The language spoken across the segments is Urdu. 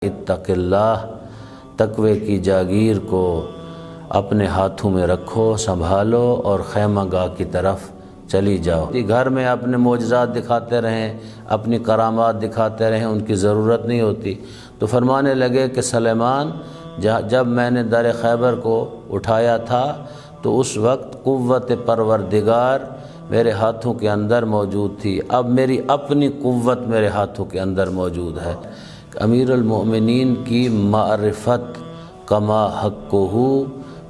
اتق اللہ، تقوی کی جاگیر کو اپنے ہاتھوں میں رکھو، سنبھالو اور خیمہ گاہ کی طرف چلی جاؤ۔ گھر میں اپنے معجزات دکھاتے رہیں، اپنی کرامات دکھاتے رہیں، ان کی ضرورت نہیں ہوتی۔ تو فرمانے لگے کہ سلیمان جب میں نے در خیبر کو اٹھایا تھا تو اس وقت قوت پروردگار میرے ہاتھوں کے اندر موجود تھی، اب میری اپنی قوت میرے ہاتھوں کے اندر موجود ہے۔ امیر المؤمنین کی معرفت کما حقہ،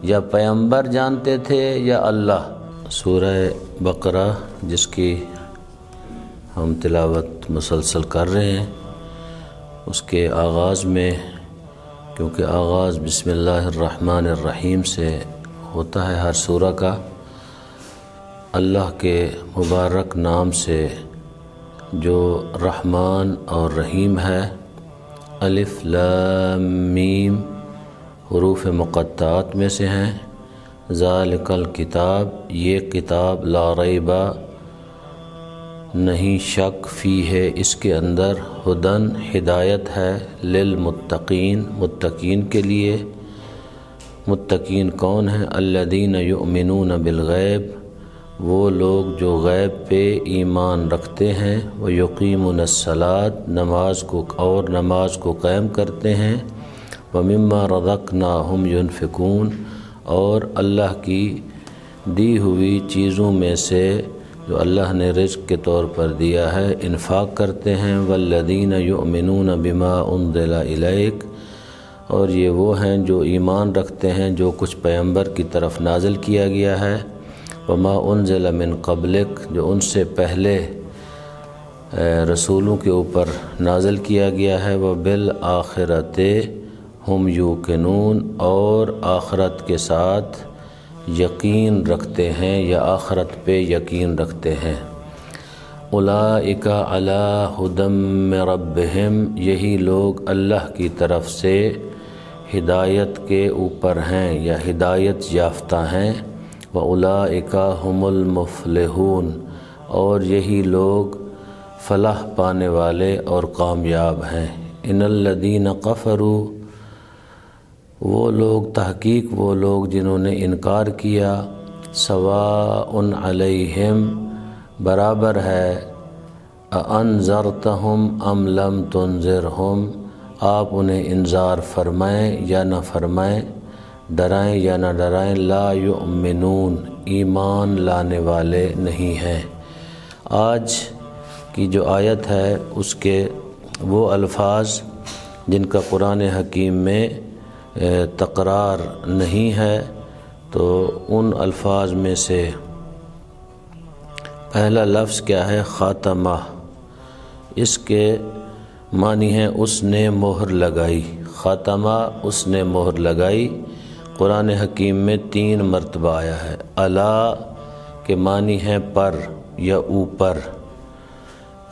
یا پیغمبر جانتے تھے یا اللہ۔ سورہ بقرہ جس کی ہم تلاوت مسلسل کر رہے ہیں، اس کے آغاز میں، کیونکہ آغاز بسم اللہ الرحمن الرحیم سے ہوتا ہے ہر سورہ کا، اللہ کے مبارک نام سے جو رحمان اور رحیم ہے، الف لام میم حروف مقطعات میں سے ہیں۔ ذالک الکتاب، یہ کتاب، لا ریب، نہیں شک، فی ہے اس کے اندر، ہدن، ہدایت ہے، للمتقین، متقین کے لیے۔ متقین کون ہیں؟ الذین یؤمنون بالغیب، وہ لوگ جو غیب پہ ایمان رکھتے ہیں، ویقیمون الصلاۃ، نماز کو قائم کرتے ہیں، ومما رزقناہم ینفقون، اور اللہ کی دی ہوئی چیزوں میں سے جو اللہ نے رزق کے طور پر دیا ہے انفاق کرتے ہیں۔ والذین یؤمنون بما انزل الیک، اور یہ وہ ہیں جو ایمان رکھتے ہیں جو کچھ پیغمبر کی طرف نازل کیا گیا ہے، وما انزل من قبلک، جو ان سے پہلے رسولوں کے اوپر نازل کیا گیا ہے، وبالآخرۃ ہم یوقنون، اور آخرت کے ساتھ یقین رکھتے ہیں یا آخرت پہ یقین رکھتے ہیں۔ اولئک علی ھدی من ربہم، یہی لوگ اللہ کی طرف سے ہدایت کے اوپر ہیں یا ہدایت یافتہ ہیں۔ واولئک ھم المفلحون، اور یہی لوگ فلاح پانے والے اور کامیاب ہیں۔ ان الذین کفروا، وہ لوگ، تحقیق وہ لوگ جنہوں نے انکار کیا، سواء علیہم، برابر ہے، اانذرتہم ام لم تنذرہم، آپ انہیں انذار فرمائیں یا نہ فرمائیں، ڈرائیں یا نہ ڈرائیں، لا یؤمنون، ایمان لانے والے نہیں ہیں۔ آج کی جو آیت ہے اس کے وہ الفاظ جن کا قرآن حکیم میں تکرار نہیں ہے، تو ان الفاظ میں سے پہلا لفظ کیا ہے؟ خاتمہ، اس کے معنی ہے اس نے مہر لگائی۔ خاتمہ، اس نے مہر لگائی، قرآن حکیم میں 3 مرتبہ آیا ہے۔ علی کے معنی ہے پر یا اوپر،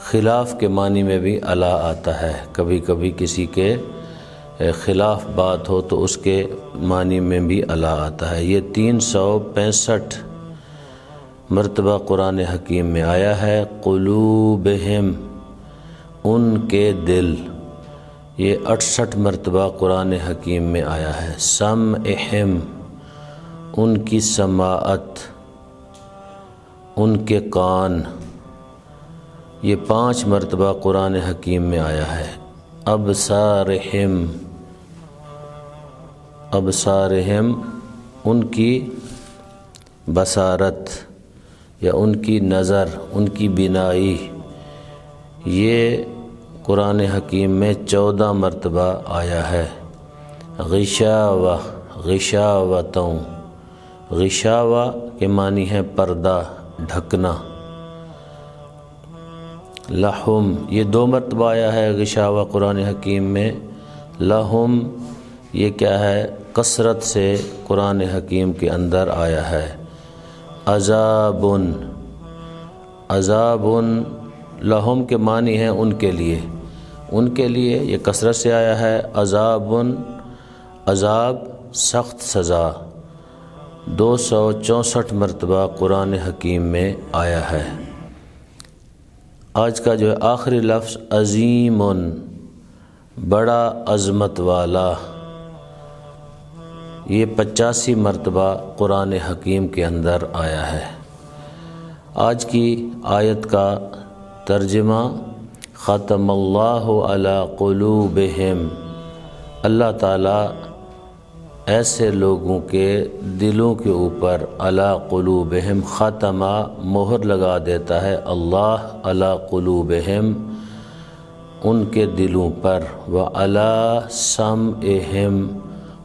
خلاف کے معنی میں بھی علی آتا ہے، کبھی کبھی کسی کے خلاف بات ہو تو اس کے معنی میں بھی علی آتا ہے۔ یہ 365 مرتبہ قرآن حکیم میں آیا ہے۔ قلوبہم، ان کے دل، یہ 68 مرتبہ قرآن حکیم میں آیا ہے۔ سمعہم، ان کی سماعت، ان کے کان، یہ 5 مرتبہ قرآن حکیم میں آیا ہے۔ ابصارہم، ابصارہم، ان کی بصارت یا ان کی نظر، ان کی بینائی، یہ قرآن حکیم میں 14 مرتبہ آیا ہے۔ غشاوہ، غشاوتوں، غشاوہ کے معنی ہے پردہ، ڈھکنا۔ لہم، یہ 2 مرتبہ آیا ہے غشاوہ قرآن حکیم میں۔ لہم، یہ کیا ہے؟ کثرت سے قرآن حکیم کے اندر آیا ہے۔ عذاب، عذاب، لہم کے معنی ہے ان کے لیے، ان کے لیے، یہ کثرت سے آیا ہے۔ عذاب، عذاب، سخت سزا، 264 مرتبہ قرآن حکیم میں آیا ہے۔ آج کا جو آخری لفظ عظیم، بڑا عظمت والا، یہ 85 مرتبہ قرآن حکیم کے اندر آیا ہے۔ آج کی آیت کا ترجمہ ختم اللہ علی قلوبہم، اللہ تعالیٰ ایسے لوگوں کے دلوں کے اوپر علی قلوبہم، ختمہ مہر لگا دیتا ہے اللہ علی قلوبہم، ان کے دلوں پر، وعلی سمعہم،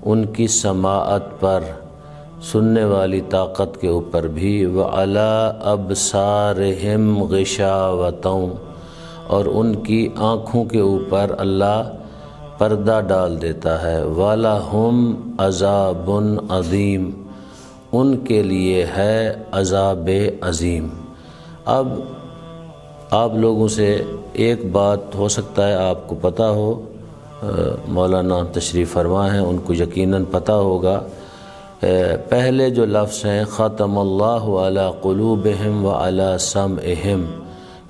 ان کی سماعت پر، سننے والی طاقت کے اوپر بھی، وعلی ابصارہم غشاوۃ، اور ان کی آنکھوں کے اوپر اللہ پردہ ڈال دیتا ہے، وَلَهُمْ عَذَابٌ عَظِيمٌ، ان کے لیے ہے عذاب عظیم۔ اب آپ لوگوں سے ایک بات ہو سکتا ہے آپ کو پتہ ہو، مولانا تشریف فرما ہیں، ان کو یقیناً پتہ ہوگا، پہلے جو لفظ ہیں ختم اللہ علی قلوبہم وعلی سمعہم،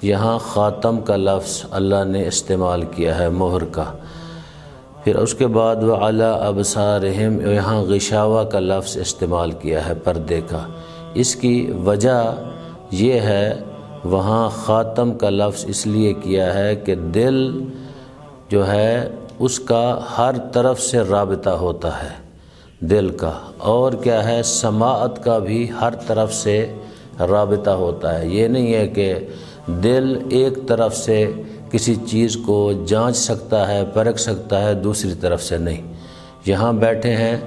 یہاں خاتم کا لفظ اللہ نے استعمال کیا ہے، مہر کا۔ پھر اس کے بعد وعلی ابصارہم، یہاں غشاوہ کا لفظ استعمال کیا ہے، پردے کا۔ اس کی وجہ یہ ہے، وہاں خاتم کا لفظ اس لیے کیا ہے کہ دل جو ہے اس کا ہر طرف سے رابطہ ہوتا ہے، دل کا، اور کیا ہے سماعت کا بھی ہر طرف سے رابطہ ہوتا ہے۔ یہ نہیں ہے کہ دل ایک طرف سے کسی چیز کو جانچ سکتا ہے، پرکھ سکتا ہے، دوسری طرف سے نہیں۔ یہاں بیٹھے ہیں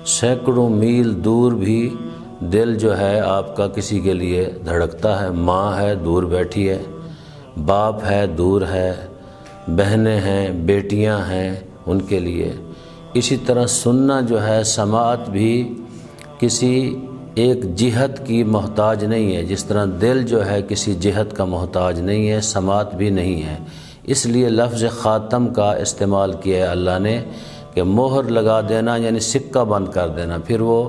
سینکڑوں میل دور بھی دل جو ہے آپ کا کسی کے لیے دھڑکتا ہے، ماں ہے دور بیٹھی ہے، باپ ہے دور ہے، بہنیں ہیں، بیٹیاں ہیں، ان کے لیے۔ اسی طرح سننا جو ہے، سماعت بھی کسی ایک جہت کی محتاج نہیں ہے، جس طرح دل جو ہے کسی جہت کا محتاج نہیں ہے، سماعت بھی نہیں ہے۔ اس لیے لفظ خاتم کا استعمال کیا ہے اللہ نے، کہ مہر لگا دینا یعنی سکہ بند کر دینا، پھر وہ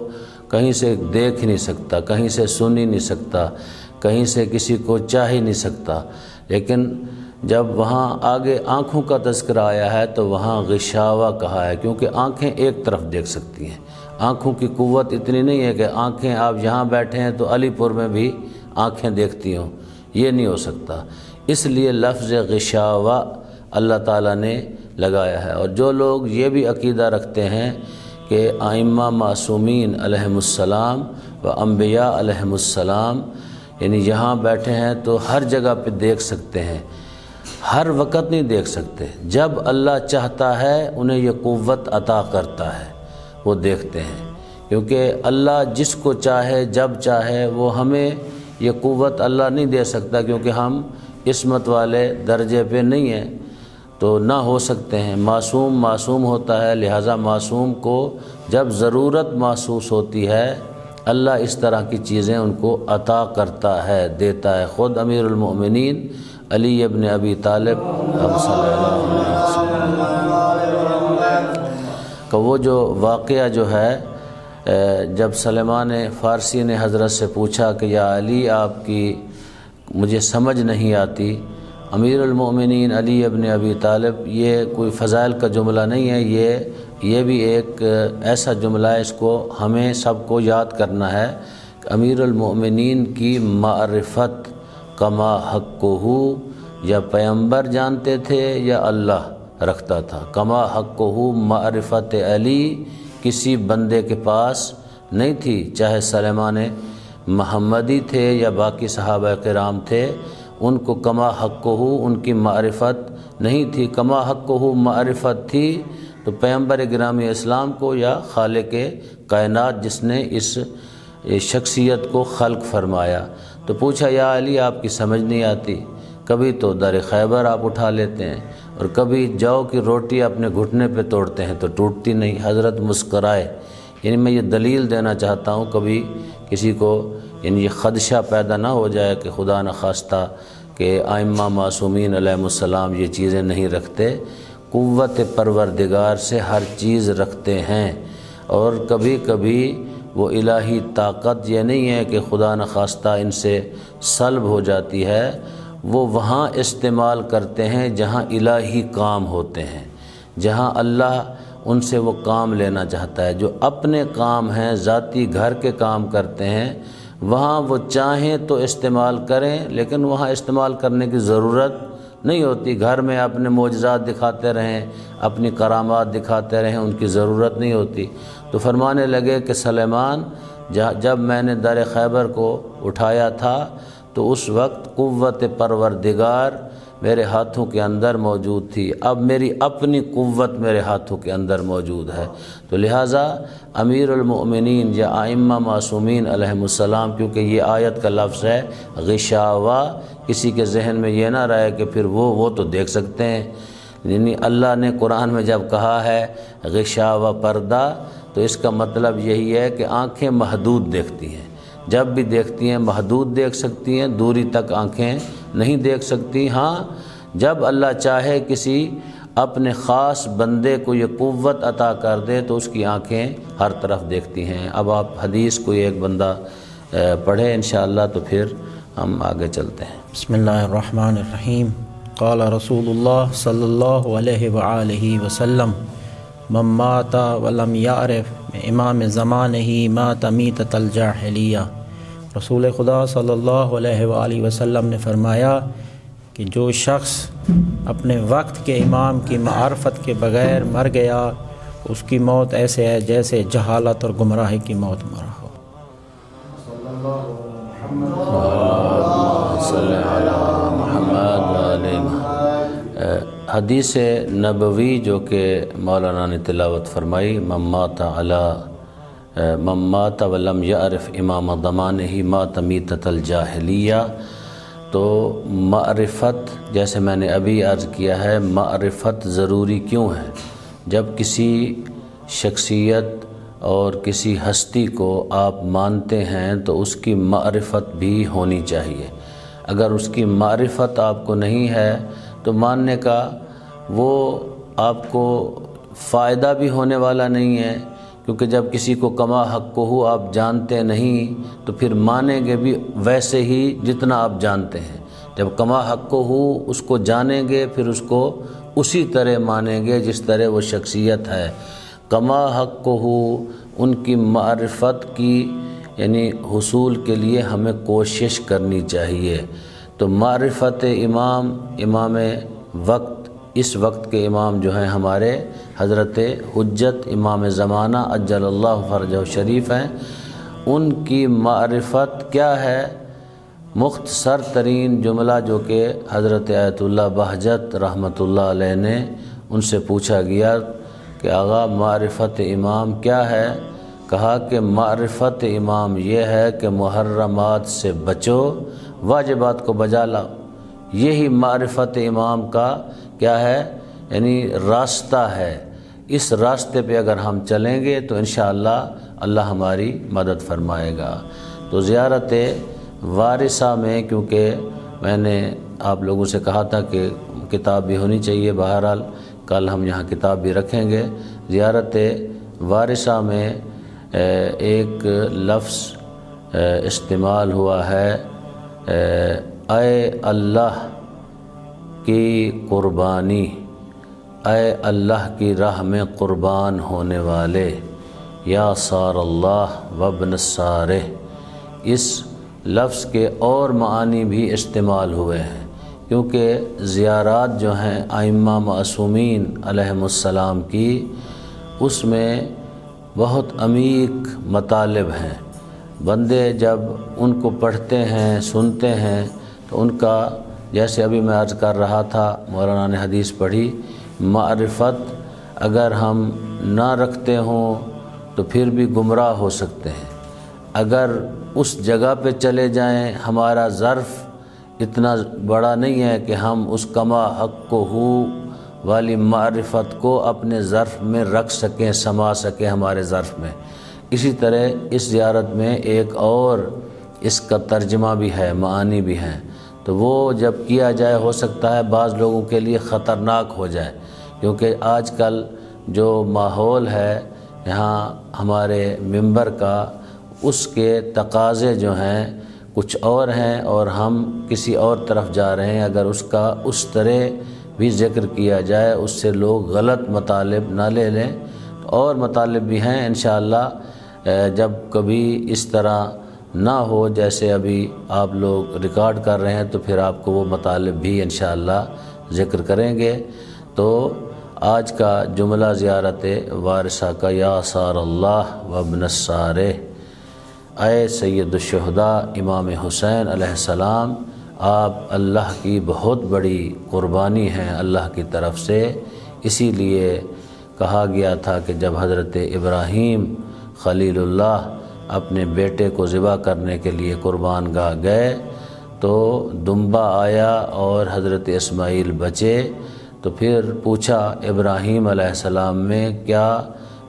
کہیں سے دیکھ ہی نہیں سکتا، کہیں سے سن ہی نہیں سکتا، کہیں سے کسی کو چاہ ہی نہیں سکتا۔ لیکن جب وہاں آگے آنکھوں کا تذکرہ آیا ہے تو وہاں غشاوہ کہا ہے، کیونکہ آنکھیں ایک طرف دیکھ سکتی ہیں، آنکھوں کی قوت اتنی نہیں ہے کہ آنکھیں آپ یہاں بیٹھے ہیں تو علی پور میں بھی آنکھیں دیکھتی ہوں، یہ نہیں ہو سکتا۔ اس لیے لفظ غشاوہ اللہ تعالیٰ نے لگایا ہے۔ اور جو لوگ یہ بھی عقیدہ رکھتے ہیں کہ ائمہ معصومین علیہم السلام و انبیاء علیہم السلام یعنی یہاں بیٹھے ہیں تو ہر جگہ پہ دیکھ سکتے ہیں، ہر وقت نہیں دیکھ سکتے، جب اللہ چاہتا ہے انہیں یہ قوت عطا کرتا ہے، وہ دیکھتے ہیں، کیونکہ اللہ جس کو چاہے جب چاہے، وہ ہمیں یہ قوت اللہ نہیں دے سکتا، کیونکہ ہم عصمت والے درجے پہ نہیں ہیں، تو نہ ہو سکتے ہیں۔ معصوم ہوتا ہے، لہٰذا معصوم کو جب ضرورت محسوس ہوتی ہے اللہ اس طرح کی چیزیں ان کو عطا کرتا ہے، دیتا ہے۔ خود امیر المؤمنین علی ابن ابی طالب کہ وہ جو واقعہ جو ہے، جب سلیمان فارسی نے حضرت سے پوچھا کہ یا علی آپ کی مجھے سمجھ نہیں آتی، امیر المؤمنین علی ابن ابی طالب، یہ کوئی فضائل کا جملہ نہیں ہے، یہ بھی ایک ایسا جملہ ہے، اس کو ہمیں سب کو یاد کرنا ہے کہ امیر المؤمنین کی معرفت کما حقہ، یا پیغمبر جانتے تھے یا اللہ رکھتا تھا، کما حقہ معرفت علی کسی بندے کے پاس نہیں تھی، چاہے سلیمان محمدی تھے یا باقی صحابہ کرام تھے، ان کو کما حقہ ان کی معرفت نہیں تھی۔ کما حقہ معرفت تھی تو پیغمبر گرامی اسلام کو یا خالق کائنات جس نے اس شخصیت کو خلق فرمایا، تو پوچھا یا علی آپ کی سمجھ نہیں آتی، کبھی تو درخیبر آپ اٹھا لیتے ہیں اور کبھی جو کی روٹی اپنے گھٹنے پہ توڑتے ہیں تو ٹوٹتی نہیں۔ حضرت مسکرائے، یعنی میں یہ دلیل دینا چاہتا ہوں، کبھی کسی کو یعنی یہ خدشہ پیدا نہ ہو جائے کہ خدا نخواستہ کہ ائمہ معصومین علیہ السلام یہ چیزیں نہیں رکھتے، قوت پروردگار سے ہر چیز رکھتے ہیں، اور کبھی کبھی وہ الہی طاقت یہ نہیں ہے کہ خدا نخواستہ ان سے سلب ہو جاتی ہے، وہ وہاں استعمال کرتے ہیں جہاں الہی کام ہوتے ہیں، جہاں اللہ ان سے وہ کام لینا چاہتا ہے۔ جو اپنے کام ہیں، ذاتی گھر کے کام کرتے ہیں، وہاں وہ چاہیں تو استعمال کریں، لیکن وہاں استعمال کرنے کی ضرورت نہیں ہوتی۔ گھر میں اپنے معجزات دکھاتے رہیں، اپنی کرامات دکھاتے رہیں، ان کی ضرورت نہیں ہوتی۔ تو فرمانے لگے کہ سلیمان، جب میں نے در خیبر کو اٹھایا تھا تو اس وقت قوت پروردگار میرے ہاتھوں کے اندر موجود تھی، اب میری اپنی قوت میرے ہاتھوں کے اندر موجود ہے۔ تو لہٰذا امیر المؤمنین یا ائمہ معصومین علیہم السلام، کیونکہ یہ آیت کا لفظ ہے غشاوہ، کسی کے ذہن میں یہ نہ رہے کہ پھر وہ تو دیکھ سکتے ہیں، یعنی اللہ نے قرآن میں جب کہا ہے غشاوہ پردہ، تو اس کا مطلب یہی ہے کہ آنکھیں محدود دیکھتی ہیں، جب بھی دیکھتی ہیں محدود دیکھ سکتی ہیں، دوری تک آنکھیں نہیں دیکھ سکتی۔ ہاں جب اللہ چاہے کسی اپنے خاص بندے کو یہ قوت عطا کر دے تو اس کی آنکھیں ہر طرف دیکھتی ہیں۔ اب آپ حدیث کوئی ایک بندہ پڑھے انشاءاللہ تو پھر ہم آگے چلتے ہیں۔ بسم اللہ الرحمن الرحیم۔ قال رسول اللہ صلی اللہ علیہ وآلہ وسلم من مات ولم یعرف امام زمانہ مات میتۃ الجاہلیہ۔ رسول خدا صلی اللہ علیہ وآلہ وسلم نے فرمایا کہ جو شخص اپنے وقت کے امام کی معرفت کے بغیر مر گیا، اس کی موت ایسے ہے جیسے جہالت اور گمراہی کی موت مرا ہو۔ صلی اللہ محمد حدیث نبوی جو کہ مولانا نے تلاوت فرمائی، من مات ولم یعرف امام زمانہ مات میتۃ الجاہلیہ، تو معرفت، جیسے میں نے ابھی عرض کیا ہے، معرفت ضروری کیوں ہے؟ جب کسی شخصیت اور کسی ہستی کو آپ مانتے ہیں تو اس کی معرفت بھی ہونی چاہیے۔ اگر اس کی معرفت آپ کو نہیں ہے تو ماننے کا وہ آپ کو فائدہ بھی ہونے والا نہیں ہے، کیونکہ جب کسی کو کما حق کو ہو آپ جانتے نہیں تو پھر مانیں گے بھی ویسے ہی جتنا آپ جانتے ہیں۔ جب کما حق کو ہو اس کو جانیں گے، پھر اس کو اسی طرح مانیں گے جس طرح وہ شخصیت ہے۔ کما حق کو ہو ان کی معرفت کی یعنی حصول کے لیے ہمیں کوشش کرنی چاہیے۔ تو معرفت امام وقت، اس وقت کے امام جو ہیں ہمارے حضرت حجت امام زمانہ عجل اللہ فرجہ شریف ہیں، ان کی معرفت کیا ہے؟ مختصر ترین جملہ جو کہ حضرت آیت اللہ بہجت رحمۃ اللہ علیہ نے ان سے پوچھا گیا کہ آغا معرفت امام کیا ہے؟ کہا کہ معرفت امام یہ ہے کہ محرمات سے بچو، واجبات کو بجا لاؤ۔ یہی معرفت امام کا کیا ہے؟ یعنی راستہ ہے۔ اس راستے پہ اگر ہم چلیں گے تو انشاءاللہ اللہ ہماری مدد فرمائے گا۔ تو زیارت وارثہ میں، کیونکہ میں نے آپ لوگوں سے کہا تھا کہ کتاب بھی ہونی چاہیے، بہرحال کل ہم یہاں کتاب بھی رکھیں گے۔ زیارت وارثہ میں ایک لفظ استعمال ہوا ہے، اے اللہ کی قربانی، اے اللہ کی راہ میں قربان ہونے والے، یا سار اللہ وابن السارہ۔ اس لفظ کے اور معانی بھی استعمال ہوئے ہیں، کیونکہ زیارات جو ہیں ائمہ معصومین علیہم السلام کی، اس میں بہت عمیق مطالب ہیں۔ بندے جب ان کو پڑھتے ہیں، سنتے ہیں تو ان کا، جیسے ابھی میں عرض کر رہا تھا، مولانا نے حدیث پڑھی، معرفت اگر ہم نہ رکھتے ہوں تو پھر بھی گمراہ ہو سکتے ہیں۔ اگر اس جگہ پہ چلے جائیں، ہمارا ظرف اتنا بڑا نہیں ہے کہ ہم اس کما حق کو ہو والی معرفت کو اپنے ظرف میں رکھ سکیں، سما سکیں ہمارے ظرف میں۔ اسی طرح اس زیارت میں ایک اور اس کا ترجمہ بھی ہے، معانی بھی ہیں، تو وہ جب کیا جائے ہو سکتا ہے بعض لوگوں کے لیے خطرناک ہو جائے، کیونکہ آج کل جو ماحول ہے یہاں ہمارے ممبر کا، اس کے تقاضے جو ہیں کچھ اور ہیں اور ہم کسی اور طرف جا رہے ہیں۔ اگر اس کا اس طرح بھی ذکر کیا جائے، اس سے لوگ غلط مطالب نہ لے لیں۔ اور مطالب بھی ہیں انشاءاللہ، جب کبھی اس طرح نہ ہو جیسے ابھی آپ لوگ ریکارڈ کر رہے ہیں تو پھر آپ کو وہ مطالب بھی انشاءاللہ ذکر کریں گے۔ تو آج کا جملہ زیارت وارثہ کا، یا سار اللہ وابن السارہ، اے سید الشہداء امام حسین علیہ السلام، آپ اللہ کی بہت بڑی قربانی ہیں اللہ کی طرف سے۔ اسی لیے کہا گیا تھا کہ جب حضرت ابراہیم خلیل اللہ اپنے بیٹے کو ذبح کرنے کے لیے قربان گاہ گئے تو دمبا آیا اور حضرت اسماعیل بچے، تو پھر پوچھا ابراہیم علیہ السلام میں، کیا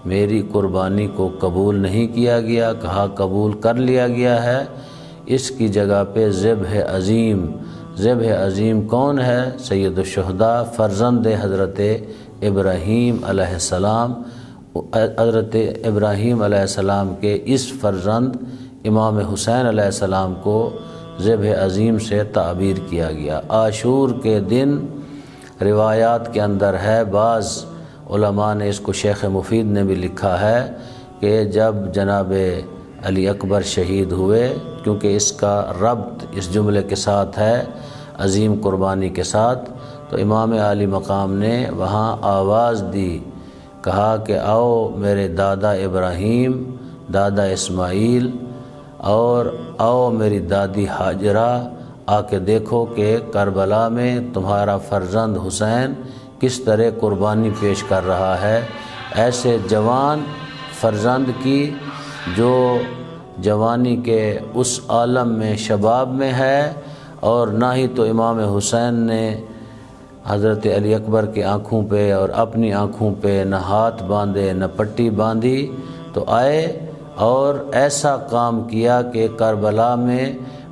میری قربانی کو قبول نہیں کیا گیا؟ کہا قبول کر لیا گیا ہے، اس کی جگہ پہ ذبح عظیم۔ ذبح عظیم کون ہے؟ سید الشہداء، فرزند حضرت ابراہیم علیہ السلام۔ حضرت ابراہیم علیہ السلام کے اس فرزند امام حسین علیہ السلام کو ذبح عظیم سے تعبیر کیا گیا۔ عاشور کے دن روایات کے اندر ہے، بعض علماء نے اس کو شیخ مفید نے بھی لکھا ہے کہ جب جناب علی اکبر شہید ہوئے، کیونکہ اس کا ربط اس جملے کے ساتھ ہے، عظیم قربانی کے ساتھ، تو امام عالی مقام نے وہاں آواز دی، کہا کہ آؤ میرے دادا ابراہیم، دادا اسماعیل، اور آؤ میری دادی ہاجرہ، آ کے دیکھو کہ کربلا میں تمہارا فرزند حسین کس طرح قربانی پیش کر رہا ہے۔ ایسے جوان فرزند کی جو جوانی کے اس عالم میں شباب میں ہے، اور نہ ہی تو امام حسین نے حضرت علی اکبر کی آنکھوں پہ اور اپنی آنکھوں پہ نہ ہاتھ باندھے نہ پٹی باندھی، تو آئے اور ایسا کام کیا کہ کربلا میں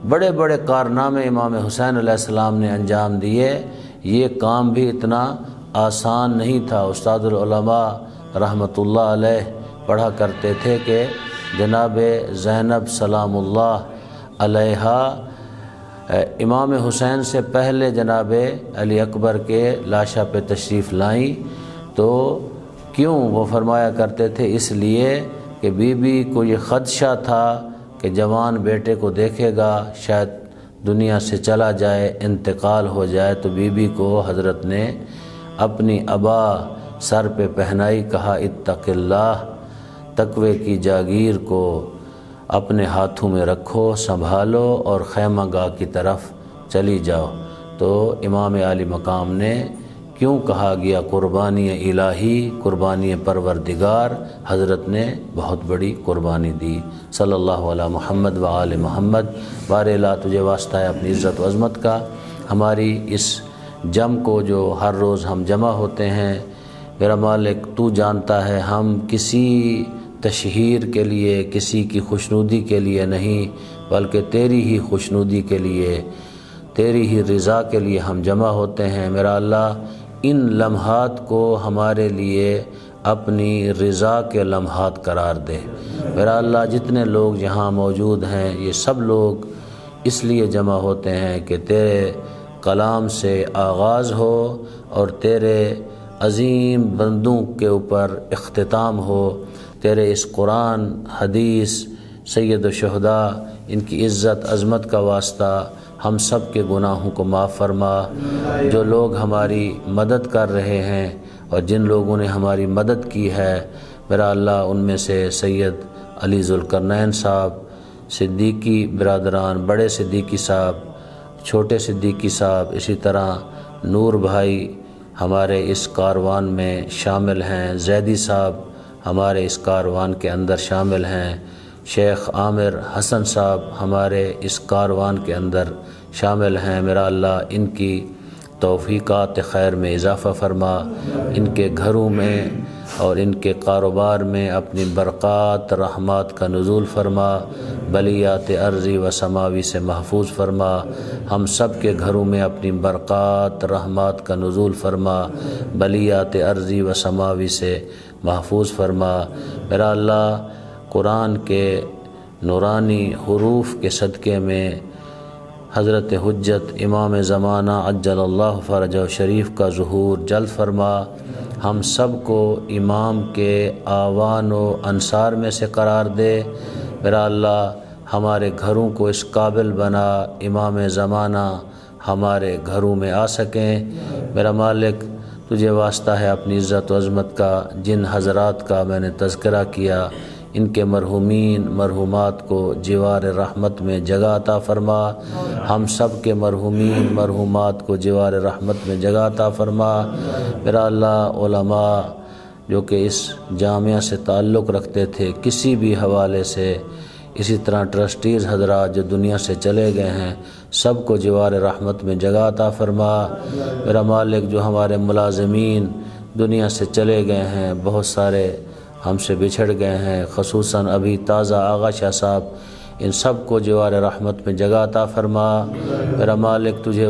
بڑے بڑے کارنامے امام حسین علیہ السلام نے انجام دیے۔ یہ کام بھی اتنا آسان نہیں تھا۔ استاد العلماء رحمۃ اللہ علیہ پڑھا کرتے تھے کہ جناب زینب سلام اللہ علیہ امام حسین سے پہلے جناب علی اکبر کے لاشا پہ تشریف لائیں، تو کیوں وہ فرمایا کرتے تھے؟ اس لیے کہ بی بی کو یہ خدشہ تھا کہ جوان بیٹے کو دیکھے گا، شاید دنیا سے چلا جائے، انتقال ہو جائے، تو بی بی کو حضرت نے اپنی عبا سر پہ پہنائی، کہا اتق اللہ، تقوی کی جاگیر کو اپنے ہاتھوں میں رکھو، سنبھالو اور خیمہ گاہ کی طرف چلی جاؤ۔ تو امام عالی مقام نے کیوں کہا گیا قربانی الہی، قربانی پروردگار، حضرت نے بہت بڑی قربانی دی۔ صلی اللہ علی محمد و آل محمد۔ بار الہ تجھے واسطہ ہے اپنی عزت و عظمت کا، ہماری اس جم کو جو ہر روز ہم جمع ہوتے ہیں، میرا مالک تو جانتا ہے، ہم کسی تشہیر کے لیے، کسی کی خوشنودی کے لیے نہیں، بلکہ تیری ہی خوشنودی کے لیے، تیری ہی رضا کے لیے ہم جمع ہوتے ہیں۔ میرا اللہ ان لمحات کو ہمارے لیے اپنی رضا کے لمحات قرار دے۔ میرا اللہ جتنے لوگ یہاں موجود ہیں، یہ سب لوگ اس لیے جمع ہوتے ہیں کہ تیرے کلام سے آغاز ہو اور تیرے عظیم بندوں کے اوپر اختتام ہو۔ تیرے اس قرآن، حدیث، سید الشہداء، ان کی عزت عظمت کا واسطہ ہم سب کے گناہوں کو معاف فرما۔ جو لوگ ہماری مدد کر رہے ہیں اور جن لوگوں نے ہماری مدد کی ہے، میرا اللہ ان میں سے سید علی ذوالقرنین صاحب، صدیقی برادران، بڑے صدیقی صاحب، چھوٹے صدیقی صاحب، اسی طرح نور بھائی ہمارے اس کاروان میں شامل ہیں، زیدی صاحب ہمارے اس کاروان کے اندر شامل ہیں، شیخ عامر حسن صاحب ہمارے اس کاروان کے اندر شامل ہیں۔ میرا اللہ ان کی توفیقات خیر میں اضافہ فرما، ان کے گھروں میں اور ان کے کاروبار میں اپنی برکات رحمات کا نزول فرما، بلیات ارضی و سماوی سے محفوظ فرما، ہم سب کے گھروں میں اپنی برکات رحمات کا نزول فرما، بلیات ارضی و سماوی سے محفوظ فرما۔ میرا اللہ قرآن کے نورانی حروف کے صدقے میں حضرت حجت امام زمانہ عجل اللہ فرجہ شریف کا ظہور جلد فرما، ہم سب کو امام کے آوان و انصار میں سے قرار دے۔ میرا اللہ ہمارے گھروں کو اس قابل بنا امام زمانہ ہمارے گھروں میں آ سکیں۔ میرا مالک تجھے واسطہ ہے اپنی عزت و عظمت کا، جن حضرات کا میں نے تذکرہ کیا ان کے مرحومین مرحومات کو جوار رحمت میں جگہ عطا فرما، ہم سب کے مرحومین مرحومات کو جوار رحمت میں جگہ عطا فرما۔ میرا اللہ علماء جو کہ اس جامعہ سے تعلق رکھتے تھے کسی بھی حوالے سے، اسی طرح ٹرسٹیز حضرات جو دنیا سے چلے گئے ہیں، سب کو جوار رحمت میں جگہ عطا فرما۔ میرا مالک جو ہمارے ملازمین دنیا سے چلے گئے ہیں، بہت سارے ہم سے بچھڑ گئے ہیں، خصوصاً ابھی تازہ آغا شاہ صاحب، ان سب کو جوار رحمت میں جگہ عطا فرما۔ میرا مالک تجھے